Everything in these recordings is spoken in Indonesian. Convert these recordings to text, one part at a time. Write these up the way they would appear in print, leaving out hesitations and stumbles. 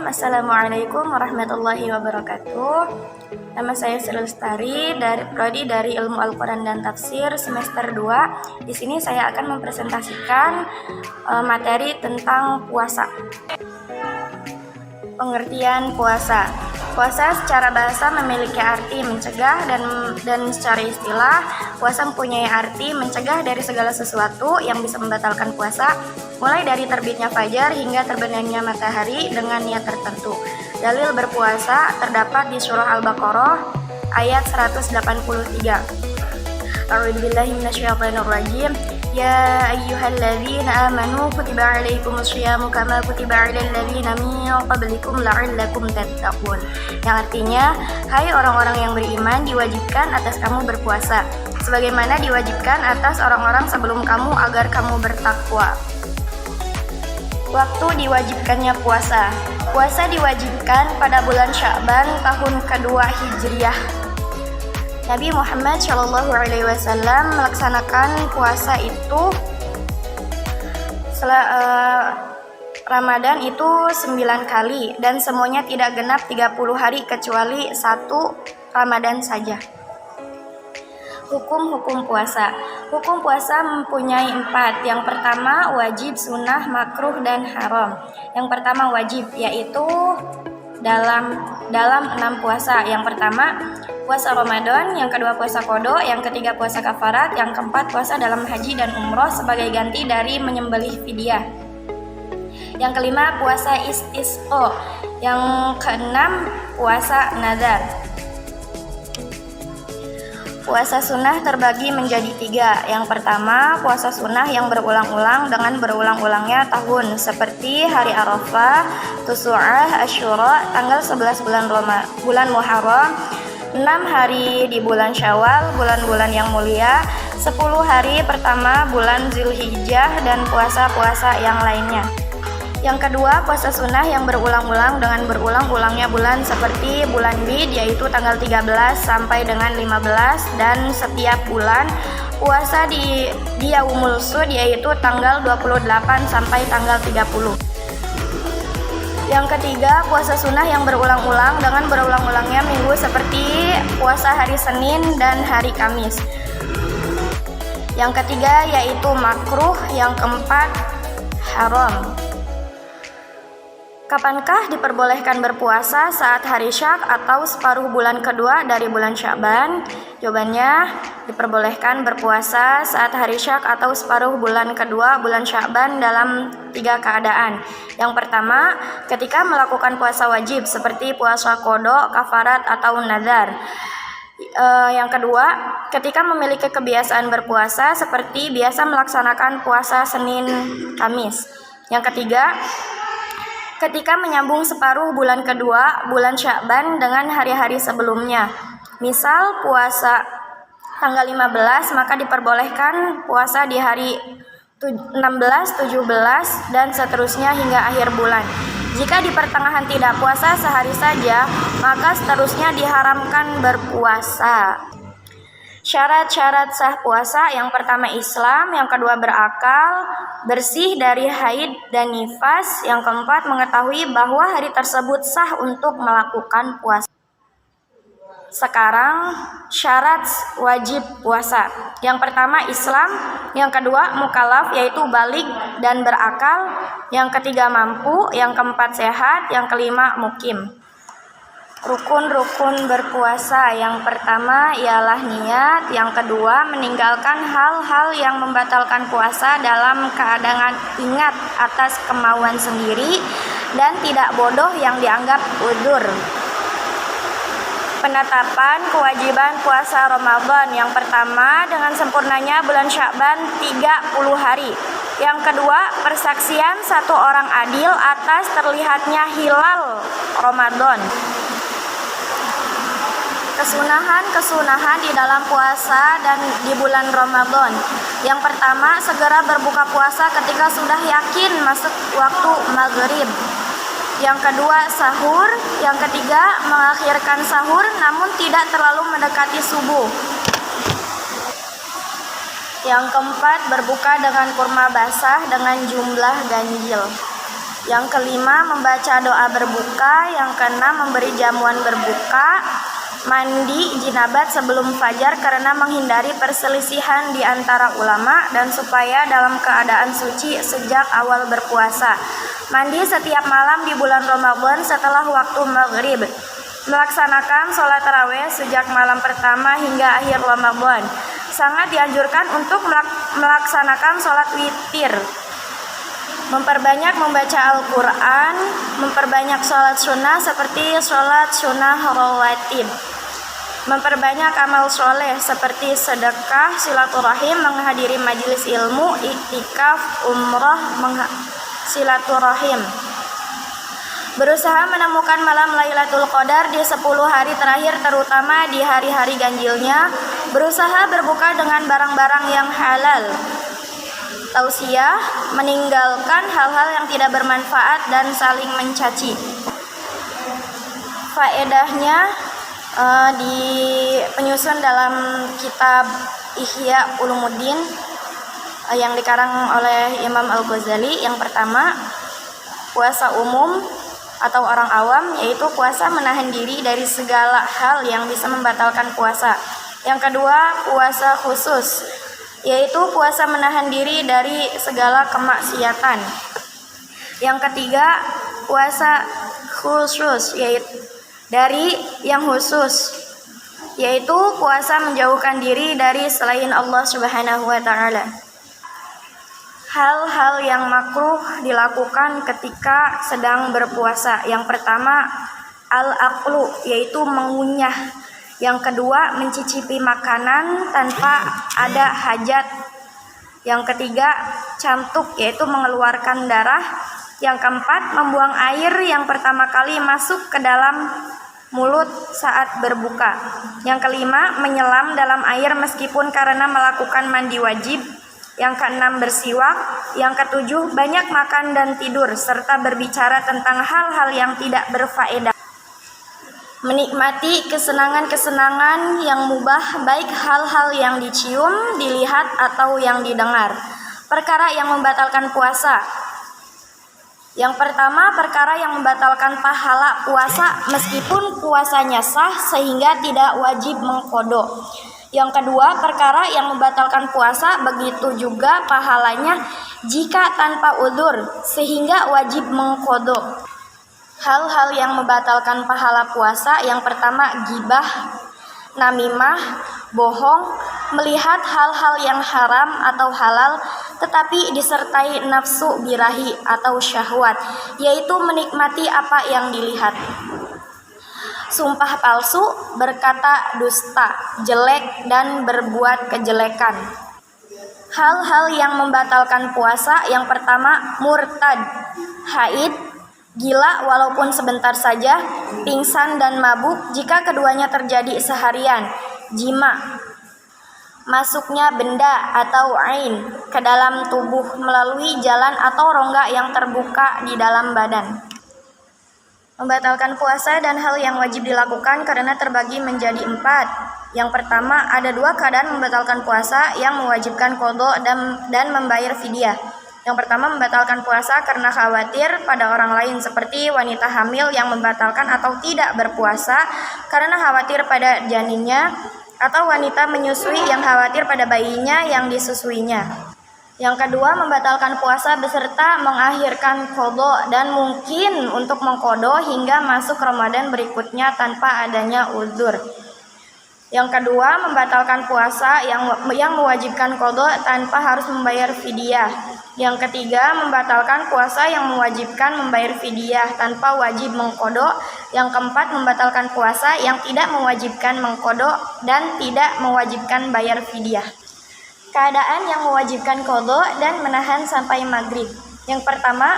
Assalamualaikum warahmatullahi wabarakatuh. Nama saya Sri Lestari dari Prodi dari Ilmu Al-Quran dan Tafsir semester 2. Di sini saya akan mempresentasikan materi tentang puasa. Pengertian puasa. Puasa secara bahasa memiliki arti mencegah dan secara istilah puasa mempunyai arti mencegah dari segala sesuatu yang bisa membatalkan puasa, mulai dari terbitnya fajar hingga terbenamnya matahari dengan niat tertentu. Dalil berpuasa terdapat di surah Al-Baqarah ayat 183. A'udzubillahi minasyaitonirrajim. Ya ayyuhalladzina amanu kutiba alaikumusyamu kama kutiba alal ladzina min qablikum la'allakum tattaqun. Yang artinya, hai orang-orang yang beriman, diwajibkan atas kamu berpuasa sebagaimana diwajibkan atas orang-orang sebelum kamu agar kamu bertakwa. Waktu diwajibkannya puasa. Puasa diwajibkan pada bulan Sya'ban tahun kedua Hijriah. Nabi Muhammad SAW melaksanakan puasa itu Ramadan itu 9 kali dan semuanya tidak genap 30 hari kecuali 1 Ramadan saja. Hukum-hukum puasa. Hukum puasa mempunyai 4. Yang pertama wajib, sunnah, makruh, dan haram. Yang pertama wajib, yaitu dalam 6 puasa. Yang pertama puasa Ramadan, yang kedua puasa qada, yang ketiga puasa kafarat, yang keempat puasa dalam haji dan umroh sebagai ganti dari menyembelih fidyah. Yang kelima puasa istisqa, yang keenam puasa nazar. Puasa sunnah terbagi menjadi 3. Yang pertama puasa sunnah yang berulang-ulang dengan berulang-ulangnya tahun, seperti hari Arafah, Tusu'ah, Asyura, tanggal 11 bulan Muharram, 6 hari di bulan Syawal, bulan-bulan yang mulia, 10 hari pertama bulan Zulhijjah, dan puasa-puasa yang lainnya. Yang kedua, puasa sunnah yang berulang-ulang dengan berulang-ulangnya bulan, seperti bulan Bid, yaitu tanggal 13 sampai dengan 15, dan setiap bulan puasa di Yaumul Sud, yaitu tanggal 28 sampai tanggal 30. Yang ketiga, puasa sunnah yang berulang-ulang dengan berulang-ulangnya minggu, seperti puasa hari Senin dan hari Kamis. Yang ketiga yaitu makruh. Yang keempat haram. Kapankah diperbolehkan berpuasa? Saat hari Syak atau separuh bulan kedua dari bulan Sya'ban? Jawabannya, diperbolehkan berpuasa saat hari Syak atau separuh bulan kedua bulan Sya'ban dalam 3 keadaan. Yang pertama, ketika melakukan puasa wajib seperti puasa qada, kafarat, atau nazar. Yang kedua, ketika memiliki kebiasaan berpuasa seperti biasa melaksanakan puasa Senin, Kamis. Yang ketiga, ketika menyambung separuh bulan kedua bulan Sya'ban dengan hari-hari sebelumnya. Misal puasa tanggal 15, maka diperbolehkan puasa di hari 16, 17, dan seterusnya hingga akhir bulan. Jika di pertengahan tidak puasa sehari saja, maka seterusnya diharamkan berpuasa. Syarat-syarat sah puasa: yang pertama Islam, yang kedua berakal, bersih dari haid dan nifas, yang keempat mengetahui bahwa hari tersebut sah untuk melakukan puasa. Sekarang syarat wajib puasa. Yang pertama Islam, yang kedua mukallaf yaitu baligh dan berakal, yang ketiga mampu, yang keempat sehat, yang kelima mukim. Rukun-rukun berpuasa. Yang pertama ialah niat, yang kedua meninggalkan hal-hal yang membatalkan puasa dalam keadaan ingat atas kemauan sendiri dan tidak bodoh yang dianggap udzur. Penetapan kewajiban puasa Ramadan. Yang pertama, dengan sempurnanya bulan Sya'ban 30 hari. Yang kedua, persaksian 1 orang adil atas terlihatnya hilal Ramadan. Kesunahan di dalam puasa dan di bulan Ramadan. Yang pertama, segera berbuka puasa ketika sudah yakin masuk waktu maghrib. Yang kedua, sahur. Yang ketiga, mengakhirkan sahur namun tidak terlalu mendekati subuh. Yang keempat, berbuka dengan kurma basah dengan jumlah ganjil. Yang kelima, membaca doa berbuka. Yang keenam, memberi jamuan berbuka. Mandi jinabat sebelum fajar karena menghindari perselisihan di antara ulama dan supaya dalam keadaan suci sejak awal berpuasa. Mandi setiap malam di bulan Ramadan setelah waktu maghrib. Melaksanakan sholat tarawih sejak malam pertama hingga akhir Ramadan. Sangat dianjurkan untuk melaksanakan sholat witir. Memperbanyak membaca Al-Quran, memperbanyak sholat sunnah seperti sholat sunnah rawatib. Memperbanyak amal soleh seperti sedekah, silaturahim, menghadiri majelis ilmu, iktikaf, umrah, silaturahim. Berusaha menemukan malam Lailatul Qadar di 10 hari terakhir, terutama di hari-hari ganjilnya. Berusaha berbuka dengan barang-barang yang halal. Tausiah, meninggalkan hal-hal yang tidak bermanfaat dan saling mencaci. Faedahnya penyusun dalam kitab Ihya Ulumuddin yang dikarang oleh Imam Al-Ghazali. Yang pertama, puasa umum atau orang awam, yaitu puasa menahan diri dari segala hal yang bisa membatalkan puasa. Yang kedua, puasa khusus, yaitu puasa menahan diri dari segala kemaksiatan. Yang ketiga, puasa khusus, yaitu dari yang khusus, yaitu puasa menjauhkan diri dari selain Allah Subhanahu wa Ta'ala. Hal-hal yang makruh dilakukan ketika sedang berpuasa. Yang pertama, al-aqlu, yaitu mengunyah. Yang kedua, mencicipi makanan tanpa ada hajat. Yang ketiga, cantuk, yaitu mengeluarkan darah. Yang keempat, membuang air yang pertama kali masuk ke dalam mulut saat berbuka. Yang kelima, menyelam dalam air meskipun karena melakukan mandi wajib. Yang keenam, bersiwak. Yang ketujuh, banyak makan dan tidur serta berbicara tentang hal-hal yang tidak berfaedah. Menikmati kesenangan-kesenangan yang mubah, baik hal-hal yang dicium, dilihat, atau yang didengar. Perkara yang membatalkan puasa. Yang pertama, perkara yang membatalkan pahala puasa meskipun puasanya sah sehingga tidak wajib mengqadha. Yang kedua, perkara yang membatalkan puasa begitu juga pahalanya jika tanpa udzur sehingga wajib mengqadha. Hal-hal yang membatalkan pahala puasa. Yang pertama, ghibah, namimah, bohong, melihat hal-hal yang haram atau halal tetapi disertai nafsu birahi atau syahwat, yaitu menikmati apa yang dilihat. Sumpah palsu, berkata dusta, jelek, dan berbuat kejelekan. Hal-hal yang membatalkan puasa. Yang pertama, murtad, haid, gila walaupun sebentar saja, pingsan dan mabuk jika keduanya terjadi seharian, jima, masuknya benda atau ain ke dalam tubuh melalui jalan atau rongga yang terbuka di dalam badan. Membatalkan puasa dan hal yang wajib dilakukan karena terbagi menjadi 4. Yang pertama, ada 2 keadaan membatalkan puasa yang mewajibkan qadha dan membayar fidyah. Yang pertama, membatalkan puasa karena khawatir pada orang lain, seperti wanita hamil yang membatalkan atau tidak berpuasa karena khawatir pada janinnya, atau wanita menyusui yang khawatir pada bayinya yang disusuinya. Yang kedua, membatalkan puasa beserta mengakhirkan qadha dan mungkin untuk mengqadha hingga masuk Ramadan berikutnya tanpa adanya udzur. Yang kedua, membatalkan puasa yang mewajibkan qadha tanpa harus membayar fidyah. Yang ketiga, membatalkan puasa yang mewajibkan membayar fidyah tanpa wajib mengqadha. Yang keempat, membatalkan puasa yang tidak mewajibkan mengqadha dan tidak mewajibkan bayar fidyah. Keadaan yang mewajibkan qadha dan menahan sampai maghrib. Yang pertama,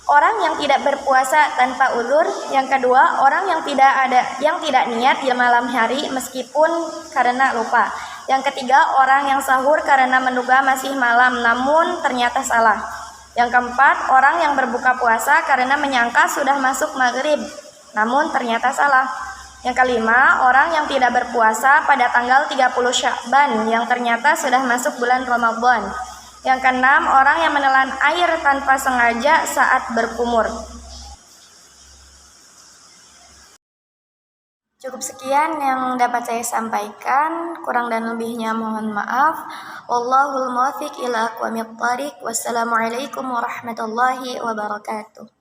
orang yang tidak berpuasa tanpa uzur. Yang kedua, orang yang tidak niat di malam hari meskipun karena lupa. Yang ketiga, orang yang sahur karena menduga masih malam namun ternyata salah. Yang keempat, orang yang berbuka puasa karena menyangka sudah masuk maghrib namun ternyata salah. Yang kelima, orang yang tidak berpuasa pada tanggal 30 Sya'ban yang ternyata sudah masuk bulan Ramadan. Yang keenam, orang yang menelan air tanpa sengaja saat berkumur. Cukup sekian yang dapat saya sampaikan, kurang dan lebihnya mohon maaf. Wallahul muwaffiq ila aqwamit thoriq. Wassalamualaikum warahmatullahi wabarakatuh.